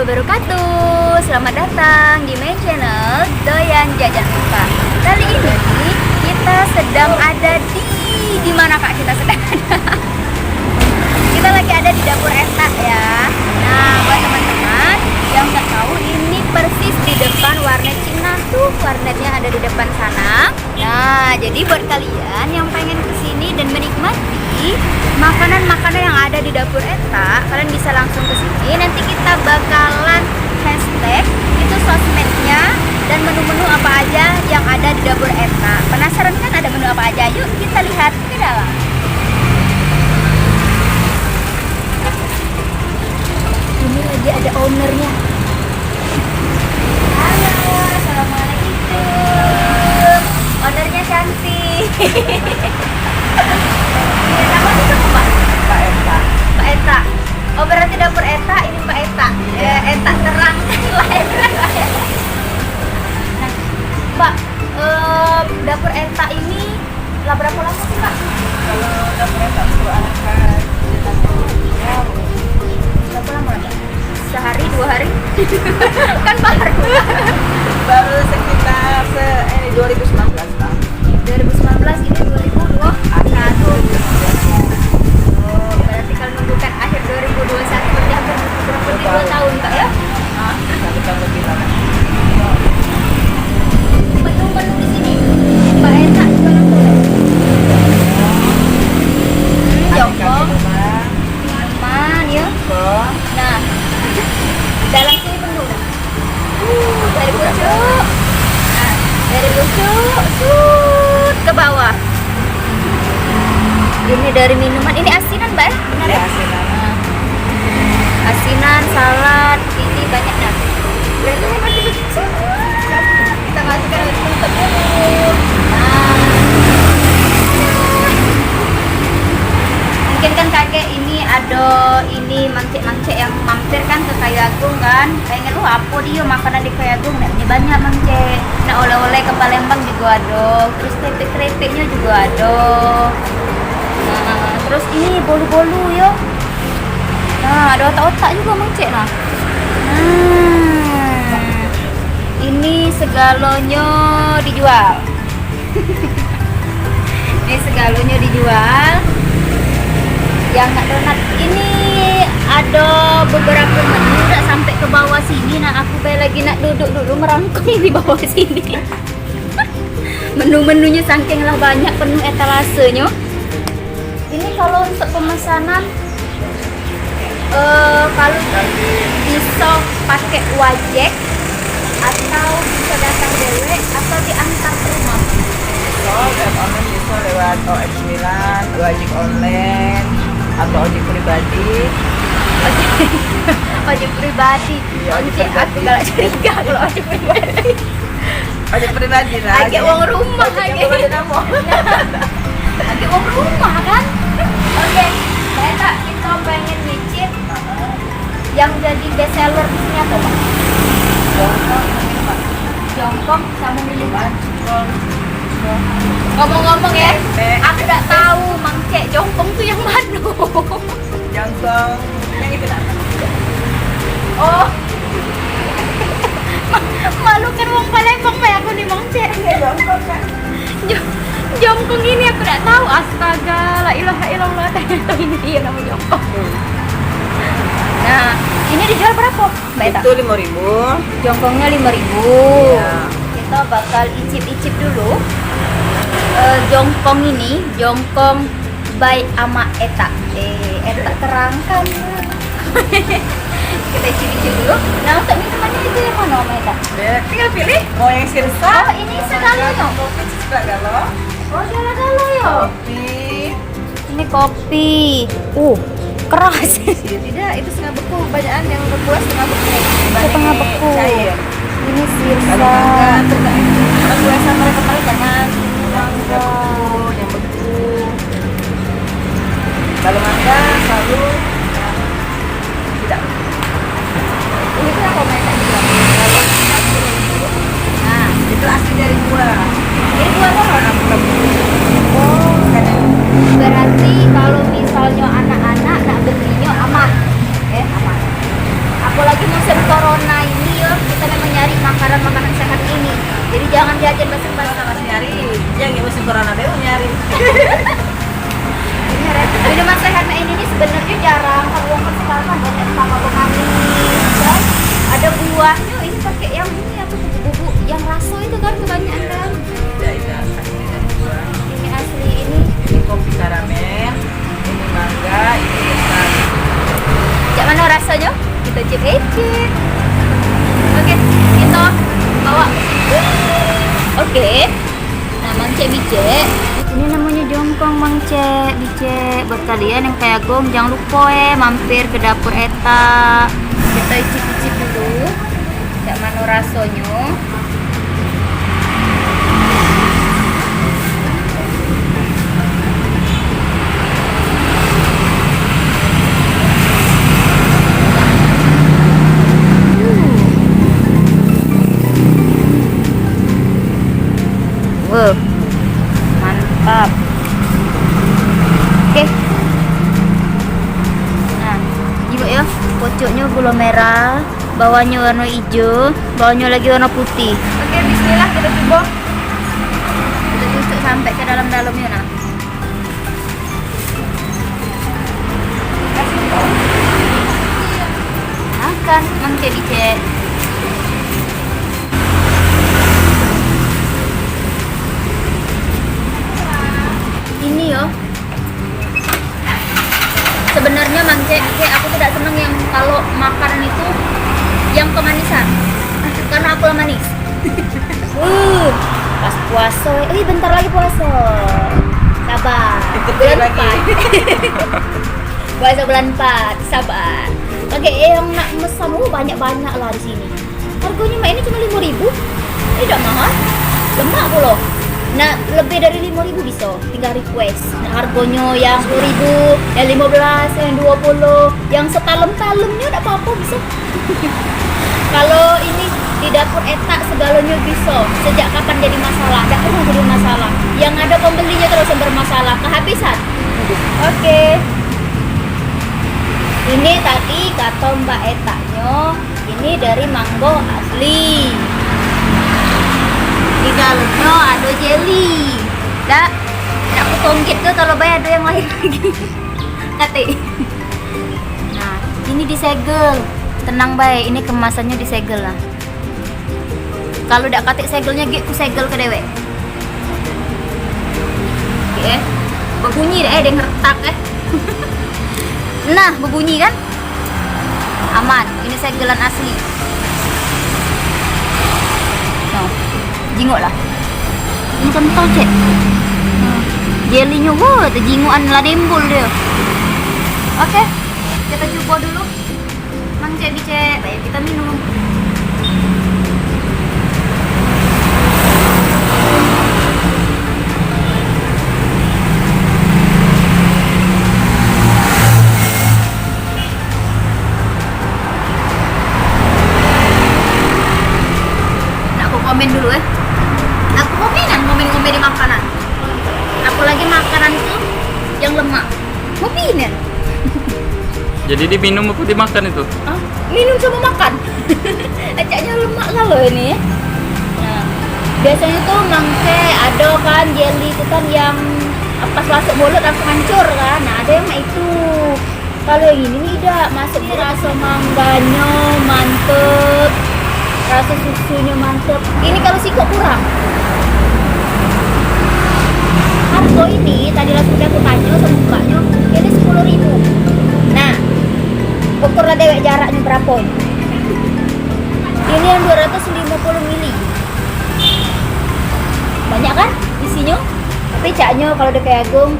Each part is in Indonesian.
wabarakatuh. Selamat datang di main channel Doyan Jajan Muka. Kali ini kita sedang ada di mana Kak? Kita sedang ada. Kita lagi ada di dapur Eta ya. Nah, buat teman-teman yang nggak tahu, ini persis di depan warnet Cina tuh. Warnetnya ada di depan sana. Nah, jadi buat kalian yang pengen kesini dan menikmati makanan-makanan yang ada di dapur Eta, kalian bisa langsung ke sini. Nanti kita bakalan hashtag itu sosmednya dan menu-menu apa aja yang ada di dapur Eta. Penasaran kan ada menu apa aja? Yuk kita lihat ke dalam. Ini lagi ada ownernya. Halo, assalamualaikum. Ownernya cantik. Nama itu Pak? Pak Eta. Pak Eta. Oh, berarti dapur Eta ini Pak Eta. Eta terang lain. Nah, Pak, dapur Eta ini lah berapa lama sih Pak? Kalau dapur Eta untuk anak-anak Berapa lama Pak? Sehari, 2 hari? Kan baru sekitar 2019 Pak. 2019 ini 2021. Oh, berarti kalau menunjukkan akhir 2021 berarti hampir kurang lebih 2 tahun Pak ya? Satu tahun lebih lama. Menu-menu di sini Pak Eta jualan boleh? Jongkong, minuman ya. Nah, dalam sini penuh. Dari pucuk. Nah, dari pucuk sud ke bawah. Ini dari minuman, ini asinan Mbak ya? Benar ya? Asinan. Nah, asinan, salad, ini banyaknya. Berarti ini masih besar. Kita masukkan lagi tutup dulu. Nah, mungkin kan kakek ini ada ini mangcek-mangcek yang mampir kan ke Kayu Agung kan, pengen apa dia makanan di Kayu Agung. Nah, ini banyak mangcek. Nah, oleh-oleh ke Palembang juga ada, terus keripik-keripiknya juga ada. Nah, terus ini bolu-bolu yo. Nah, ada otak-otak juga mangcek nah. Ini segalanya dijual. Ini segalanya dijual. Yang nggak donat ini ada beberapa menu udah sampai ke bawah sini. Nah, aku lagi nak duduk dulu merangkum di bawah sini. Menu-menunya saking lah banyak, penuh etalasenya. Ini kalau untuk pemesanan kalau bisa pakai wajek atau bisa datang dewe atau diantar ke rumah. Web online bisa lewat OX9, ojek online atau ojek pribadi. Ojek pribadi. Iya, ojek Ojek aku pribadi. galak curiga kalau ojek pribadi. Ojek pribadi lah. Agak uang rumah lagi. Agak uang rumah kan? Oke, Mbak, kita pengen nyicip yang jadi best seller di sini apa Pak? Jongkong sama minuman. Ngomong-ngomong ya, aku nggak tahu mangcek jongkong tuh yang mana. Jongkong yang itu apa? Oh, malu kan wong Palembang Pak, aku nih mangcek. Jongkong kan. Jongkong ini aku nggak tahu. Astaga, la ilaha illallah, ternyata ini dia nama jongkong. Nah, ini dijual berapa Mbak Eta? Itu 5.000. Jongkongnya 5.000. Iya. Kita bakal icip-icip dulu. Jongkong ini, jongkong by ama Eta. Eta terangkan. Kita icip-icip dulu. Nah, untuk minumannya itu yang mana Om Eta? Tinggal pilih. Mau yang sirsa? Oh, ini segalanya. Kopi juga galau. Oh, gala-gala ya. Kopi. Ini kopi. Keras. Tidak, itu setengah beku. Banyakan yang berkuah setengah beku. Setengah beku. Cair. Ini sirsa. Kalau mangga, kalau gue sama mereka kemarin jangan mangga yang beku. Kalau mangga selalu tidak. Ini berapa mereka juga? Nah, itu asli dari buah. Ini buah apa? Oh, Berarti kalau misalnya anak-anak nak belinya aman. Aman. apalagi musim corona ini ya, kita memang nyari makanan sehat ini. Jadi jangan jajan basa-basi. Masih nyari, yang musim corona deh nyari. Minuman sehat ini sebenarnya jarang kalau yang sekarang kan banyak sama manis kan, ada buahnya. Ini pakai yang ini apa bubuk yang raso itu kan kebanyakan kan. Tidak, Ini asli ini. ini kopi karamel, ini mangga, ini pisang. Cak mana rasanya? Kita cek. Oke, kita bawa. Oke. Nah, Mang Cek Bicek. Ini namanya jongkong Mang Cek Bicek. Buat kalian yang kayak gong, jangan lupa mampir ke dapur eta. Kita icip-icip dulu. Cak mana rasanya? Wow, mantap. Oke. Nah, juga ya, pucuknya gula merah, bawahnya warna hijau, bawahnya lagi warna putih. Oke, bismillah kita coba. Kita tusuk sampai ke dalam-dalamnya nah. Makan, Mang Cek Bicek. Ini yo, sebenarnya Mang Cek, aku tidak senang yang kalau makanan itu yang kemanisan, karena aku manis. Pas puasa, bentar lagi puasa. Sabar. Bulan 4. Puasa bulan 4, sabar. Oke, yang nak mesan banyak-banyak lah di sini. Harganya mah ini cuma 5.000. Tidak mahal. Lemak loh. Nah, lebih dari 5.000 bisa, tinggal request. Nah, harganya yang 10.000, yang 15, yang 20, yang setalem-talemnya tidak apa-apa bisa. Kalau ini di dapur etak segalanya bisa. Sejak kapan jadi masalah? Tidak pernah jadi masalah. Yang ada pembelinya terus yang bermasalah, kehabisan. Oke. Ini tadi kata Mbak Etaknya, ini dari mango asli. Di dalamnya ada jelly. Dah, aku tongkit tuh kalau bayar ada yang lain lagi. Kate. Nah, ini disegel. Tenang baik, ini kemasannya disegel lah. Kalau dak kate segelnya gek ku segel ke dewek. Oke. Berbunyi deh, dia ngertak Nah, berbunyi kan? Aman, ini segelan asli. No. Jinguk lah. Ini kental cek. Jelinya wah, terjinguan lah dembul dia. Oke, kita coba dulu. Mang Cek Bicek, baik kita minum. Komen dulu aku komen di makanan. Aku lagi makanan tuh yang lemak. Komenan. Jadi diminum apa dimakan itu? Minum sama makan. Acaknya lemak kalau ini. Nah, biasanya tuh mangke ada kan jelly itu kan yang pas masuk mulut langsung hancur kan. Nah, ada yang itu. Kalau yang ini tidak masuk rasa mangganya mantep. Rasa susunya mantep. Ini kalau siko kurang. Harga ini tadi langsung aku tanya sama mbaknya, ini 10.000. Nah, ukurlah dewek jaraknya berapa ini? Ini yang 250 mili. Banyak kan isinya? Tapi caknya kalau udah kayak Agung,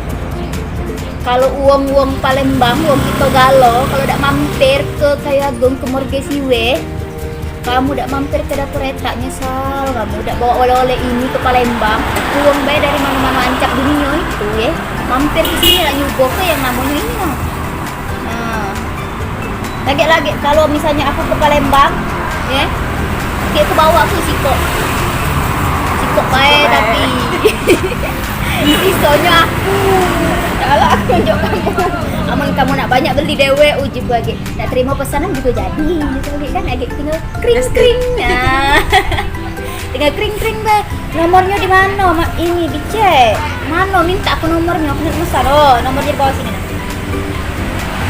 kalau uang Palembang, uang kita galo, kalau udah mampir ke kayak Agung ke Morgesiwe, kamu udah mampir ke dapur etak nyesal, kamu udah bawa oleh-oleh ini ke Palembang, uang bayar dari mana-mana ancak dunia itu ya, mampir ke sini lah nyugo ke yang namanya ini. Nah, lagi-lagi kalau misalnya aku ke Palembang, ya, aku bawa aku siko baik tapi pisaunya aku Kalau aku tunjuk kamu, amun kamu nak banyak beli dewe uji lagi. Nak terima pesanan juga jadi. Jadi kan agak tinggal kring. Nah. Tinggal kring be. Nomornya di mana? Ini dicek. Mana minta aku nomornya? Aku nak pesan. Oh, nomornya di bawah sini. Nah.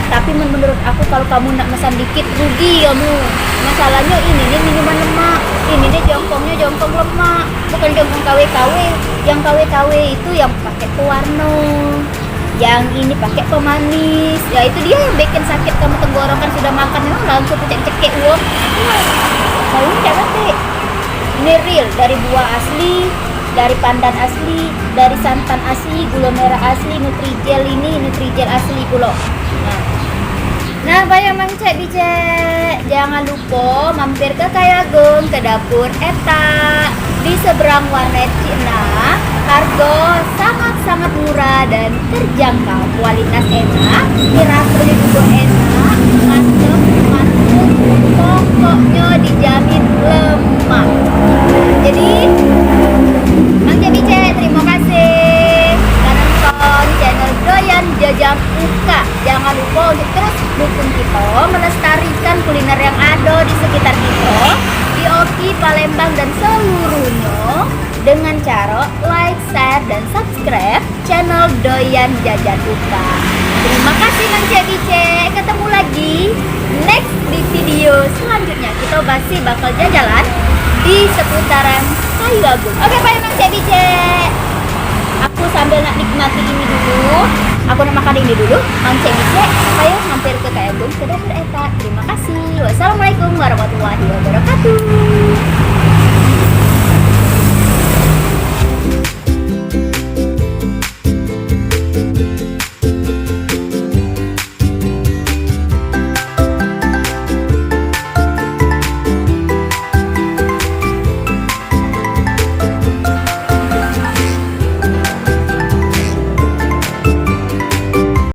Tapi menurut aku kalau kamu nak pesan dikit rugi kamu. Masalahnya ini nih minuman lemak. Ini deh jongkong lemak. Bukan jongkong KW. Yang KW itu yang pakai pewarna. Yang ini pakai pemanis. Ya itu dia yang bikin sakit kamu tenggorokan sudah makan langsung cekek uang. Saya enggak ngerti. Ini real dari buah asli, dari pandan asli, dari santan asli, gula merah asli, Nutrijel asli pula. Nah, bayang mangcek bicek. Jangan lupa mampir ke Kayagung, ke dapur Eta di seberang warnet Cina. Harga sangat-sangat murah dan terjangkau. Kualitas enak, rasanya juga enak, mantep. Pokoknya dijamin lemak. Jadi, Mang Cek, terima kasih karena nonton channel Doyan Jajan Uka. Jangan lupa untuk terus dukung kita melestarikan kuliner yang ada di sekitar kita di Oki, Palembang dan seluruhnya dengan cara like, share, dan subscribe channel Doyan Jajan Uka. Terima kasih Mang Cek. Ketemu lagi next di video selanjutnya. Kita masih bakal jalan di seputaran Kayu Agung. Oke, bye Mang Cek. Aku sambil nak nikmati ini dulu. Aku nak makan ini dulu. Mang Cek, ayo mampir ke Kayu Agung ke dapur Eta. Terima kasih. Wassalamualaikum warahmatullahi wabarakatuh.